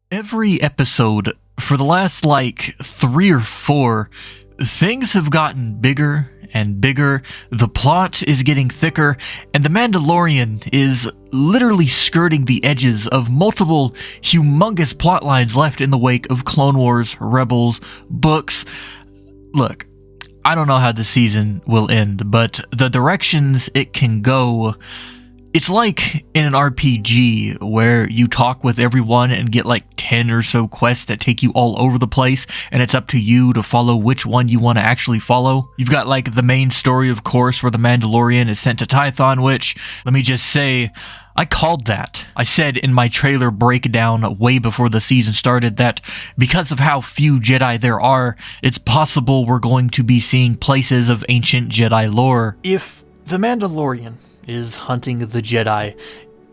Every episode, for the last like 3 or 4, things have gotten bigger and bigger, the plot is getting thicker, and the Mandalorian is literally skirting the edges of multiple humongous plot lines left in the wake of Clone Wars, Rebels, books. Look, I don't know how the season will end, but the directions it can go, it's like in an RPG where you talk with everyone and get like 10 or so quests that take you all over the place, and it's up to you to follow which one you want to actually follow. You've got like the main story, of course, where the Mandalorian is sent to Tython, which, let me just say, I called that. I said in my trailer breakdown way before the season started that because of how few Jedi there are, it's possible we're going to be seeing places of ancient Jedi lore. If the Mandalorian is hunting the Jedi,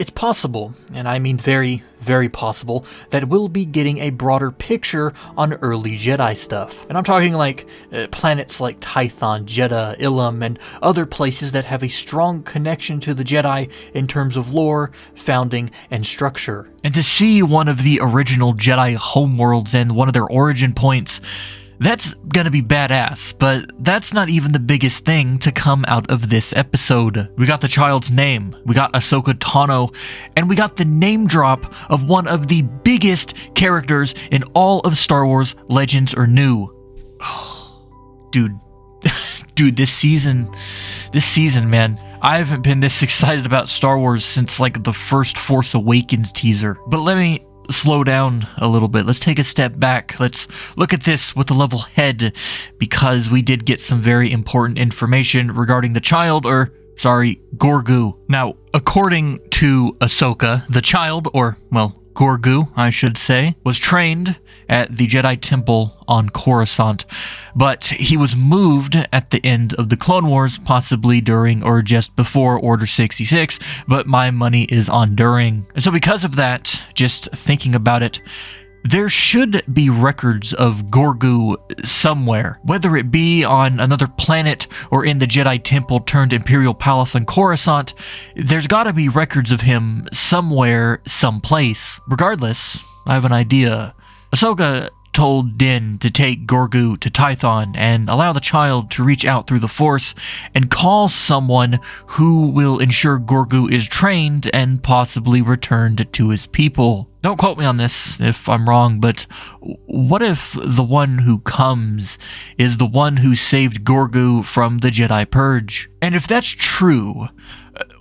it's possible, and I mean very, very possible, that we'll be getting a broader picture on early Jedi stuff. And I'm talking like planets like Tython, Jedha, Ilum, and other places that have a strong connection to the Jedi in terms of lore, founding, and structure. And to see one of the original Jedi homeworlds and one of their origin points, that's gonna be badass, but that's not even the biggest thing to come out of this episode. We got the child's name, we got Ahsoka Tano, and we got the name drop of one of the biggest characters in all of Star Wars, Legends or New. Dude, this season, man, I haven't been this excited about Star Wars since like the first Force Awakens teaser. But let me slow down a little bit. Let's take a step back. Let's look at this with a level head, because we did get some very important information regarding the child, Grogu. Now, according to Ahsoka, the child, Grogu, I should say, was trained at the Jedi Temple on Coruscant, but he was moved at the end of the Clone Wars, possibly during or just before Order 66, but my money is on during. And so because of that, just thinking about it, there should be records of Grogu somewhere, whether it be on another planet or in the Jedi Temple turned Imperial Palace on Coruscant. There's gotta be records of him somewhere, someplace. Regardless, I have an idea. Ahsoka told Din to take Grogu to Tython and allow the child to reach out through the Force and call someone who will ensure Grogu is trained and possibly returned to his people. Don't quote me on this if I'm wrong, but what if the one who comes is the one who saved Grogu from the Jedi Purge? And if that's true,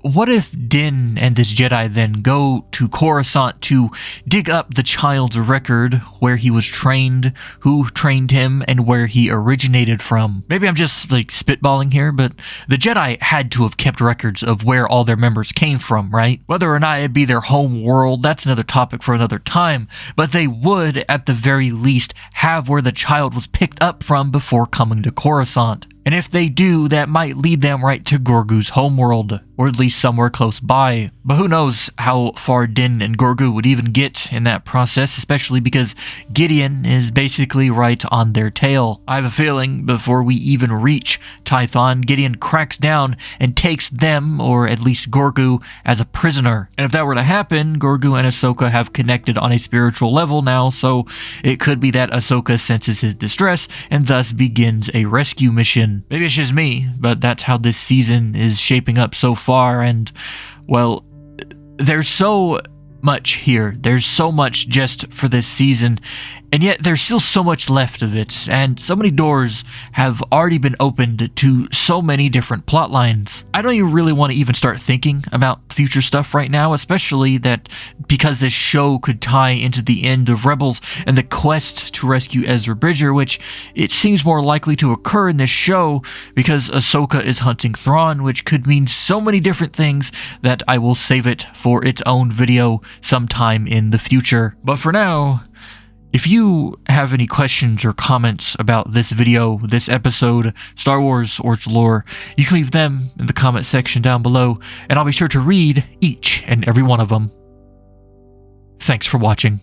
what if Din and this Jedi then go to Coruscant to dig up the child's record, where he was trained, who trained him, and where he originated from? Maybe I'm just like spitballing here, but the Jedi had to have kept records of where all their members came from, right? Whether or not it be their home world, that's another topic for another time, but they would at the very least have where the child was picked up from before coming to Coruscant. And if they do, that might lead them right to Grogu's homeworld, or at least somewhere close by. But who knows how far Din and Grogu would even get in that process, especially because Gideon is basically right on their tail. I have a feeling before we even reach Tython, Gideon cracks down and takes them, or at least Grogu, as a prisoner. And if that were to happen, Grogu and Ahsoka have connected on a spiritual level now, so it could be that Ahsoka senses his distress and thus begins a rescue mission. Maybe it's just me, but that's how this season is shaping up so far, and, well, there's so much here. There's so much just for this season, and yet there's still so much left of it, and so many doors have already been opened to so many different plot lines. I don't even really want to even start thinking about future stuff right now, especially that because this show could tie into the end of Rebels and the quest to rescue Ezra Bridger, which it seems more likely to occur in this show because Ahsoka is hunting Thrawn, which could mean so many different things that I will save it for its own video sometime in the future. But for now, if you have any questions or comments about this video, this episode, Star Wars, or its lore, you can leave them in the comment section down below, and I'll be sure to read each and every one of them. Thanks for watching.